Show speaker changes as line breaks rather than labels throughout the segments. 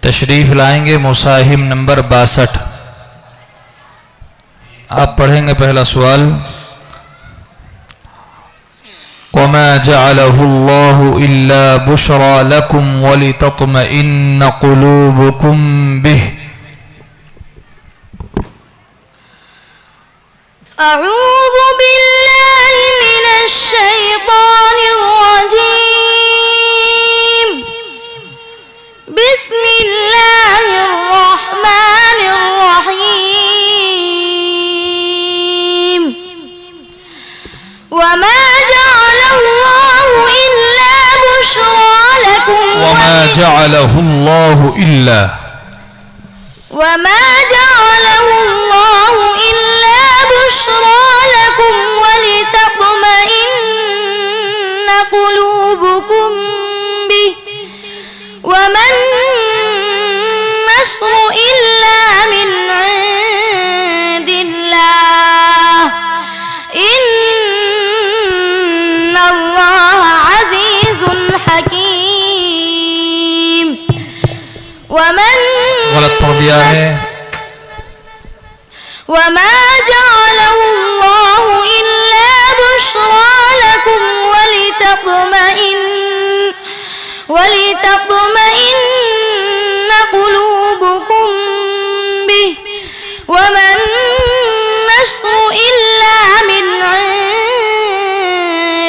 तशरीफ लाएंगे मुसाहिम नंबर 62। आप पढ़ेंगे पहला सवाल। वमा जअलहुल्लाहु इल्ला बुशरा लकुम वलितत्मइन्न कुलूबुकुम बिह।
अऊज़ु बिल्लाहि मिनश शैतानिर रजीम। बिस्मिल्लाहिर रहमानिर रहीम। वमा जअलहुल्लाहु इल्ला बुशरा लकुम।
वमा जअलहुल्लाहु इल्ला।
वमा जअलहुल्लाहु इल्ला बुशरा लकुम वलितत्मइन्न कुलूबुकुम बिह। वमन नस्रु इल्ला मिन इंदिल्लाह इन्नल्लाह अज़ीज़ुन हकीम। वमन
गलत पढ़ दिया है।
वमा जअलहुल्लाहु इल्ला बुशरा लकुम वलितत्मइन्न कुलूबुकुम बिह। वमन नस्रु इल्ला मिन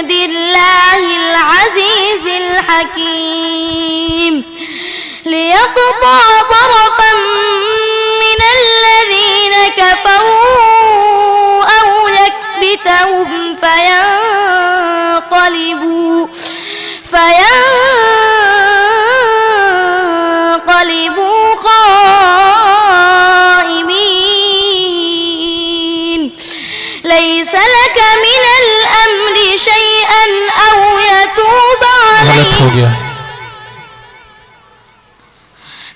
इंदिल्लाहिल अज़ीज़िल हकीम। लियक़ता तरफan min الذين كفروا أو يكبتهم فينقلبوا خائبين. ليس لك من الأمر شيئا أو يتوب عليهم.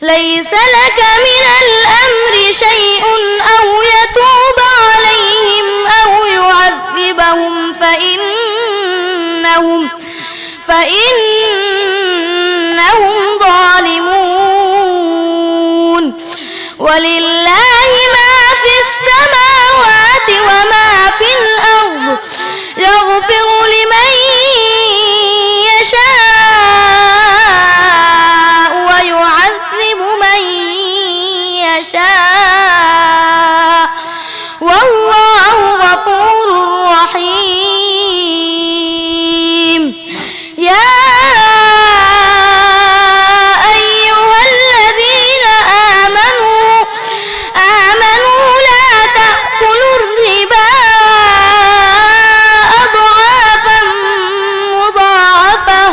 ليس لك من الأمر شيء أو يتوب عليهم أو يعذبهم فإنهم ظالمون. ولله ما في السماوات وما في الأرض. يغفر لمن يشاء ويعذب من يشاء والله غفور رحيم. يا أيها الذين آمنوا لا تأكلوا الربا أضعافا مضاعفة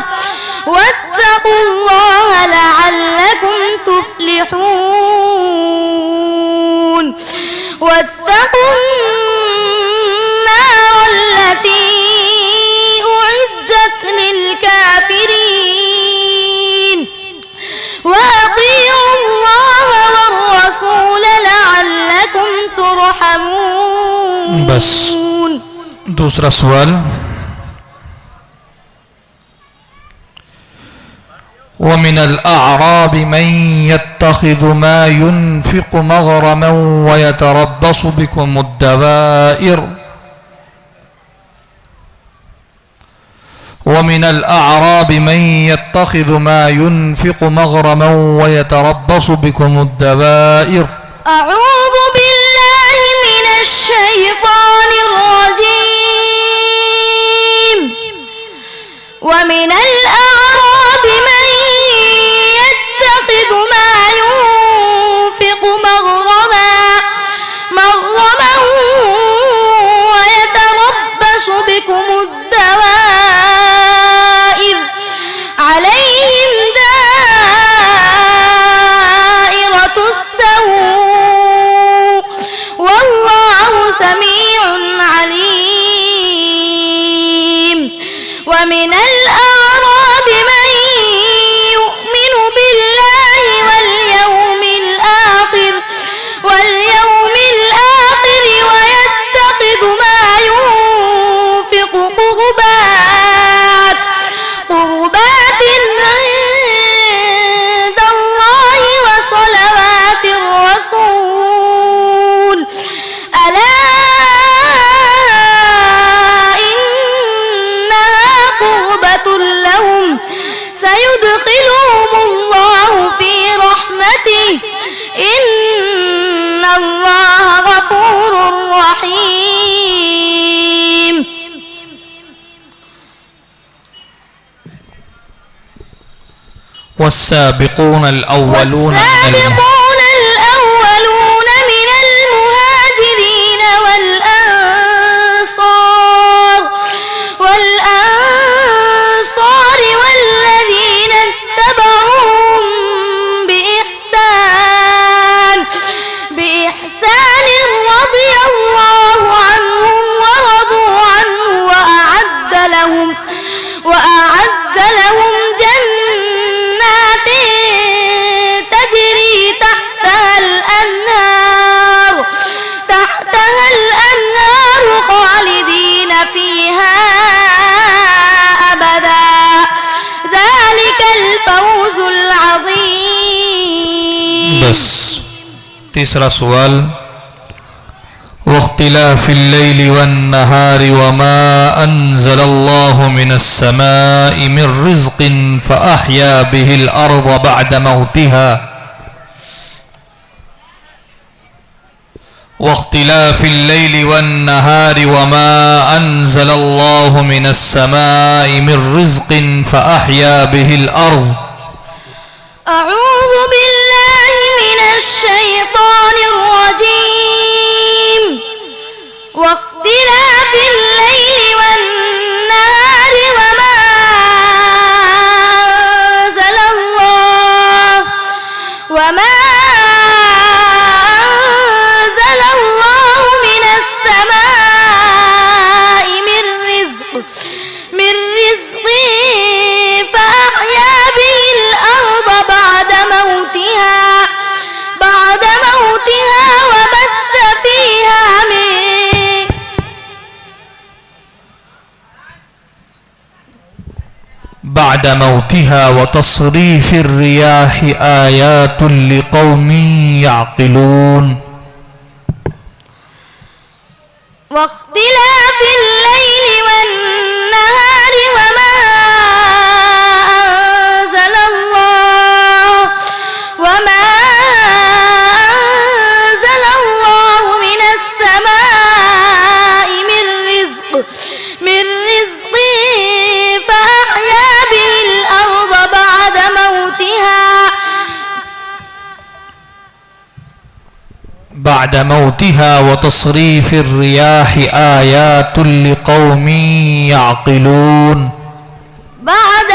واتقوا الله لعلكم تفلحون. واتقوا النار التي أعدت للكافرين وأطيعوا الله والرسول لعلكم ترحمون.
बस दूसरा सवाल। ومن الأعراب من يتخذ ما ينفق مغرما ويتربص بكم الدوائر. ومن الأعراب من يتخذ ما ينفق مغرما ويتربص بكم الدوائر.
أعوذ بالله من الشيطان الرجيم. ومن الأعراب من يتخذ ما ينفق مغرما ويتربص بكم الدوائر. عليهم دائرة السوء والله سميع عليم. ومن الأعراب
والسابقون الأولون
والسابقون الأولون من المهاجرين والأنصار والذين اتبعوهم بإحسان رضي الله عنهم ورضوا عنه وأعد لهم جنات تجري تحتها الأنهار خالدين فيها أبدا ذلك الفوز العظيم.
بس तीसरा सवाल वख्तिलाफ़ الليل والنهار وما أنزل الله من السماء من رزق فأحيا به الأرض بعد موتها واختلاف الليل والنهار وما أنزل الله من السماء من رزق فأحيا به الأرض.
أعوذ بالله من الشيطان الرجيم. واختلاف الليل والنهار وما أنزل الله من السماء من رزق فأحيا به الأرض بعد موتها وبث فيها
بعد موتها وتصريف الرياح آيات لقوم يعقلون.
واختلاف الليل والنهار وما أنزل الله من السماء من رزق فأحيا به الأرض
بعد موتها وتصريف الرياح آيات لقوم يعقلون.
بعد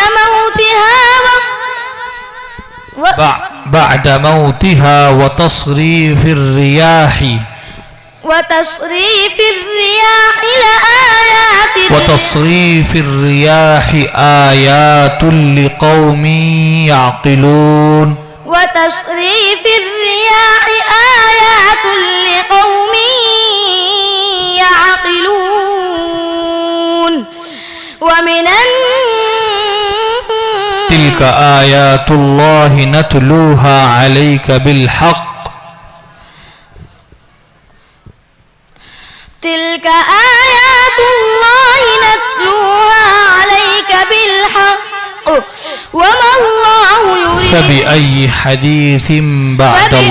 موتها وتصريف الرياح آيات لقوم يعقلون.
وتصريف الرياح آيات لقوم يعقلون.
تلك آيات الله نتلوها عليك بالحق.
تلك آيات الله نتلوها عليك بالحق وما الله يريد.
فبأي حديث بعده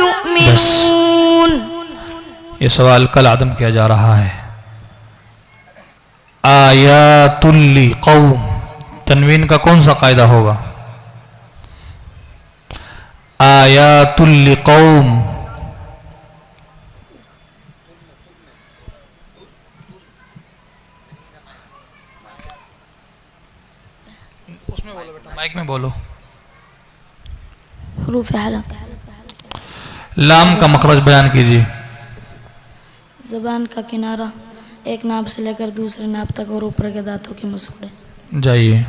يؤمنون. ये सवाल कल आदम किया जा रहा है. आयातुल्ली कौम, तनवीन का कौन सा कायदा होगा? आयातुल्ली कौम. उसमें बोलो बेटा, माइक में बोलो.
हरूफ हलक.
लाम का मखरज बयान कीजिए.
ज़बान का किनारा एक नाभ से लेकर दूसरे नाभ तक और ऊपर के दांतों के मसूड़े.
जाइए.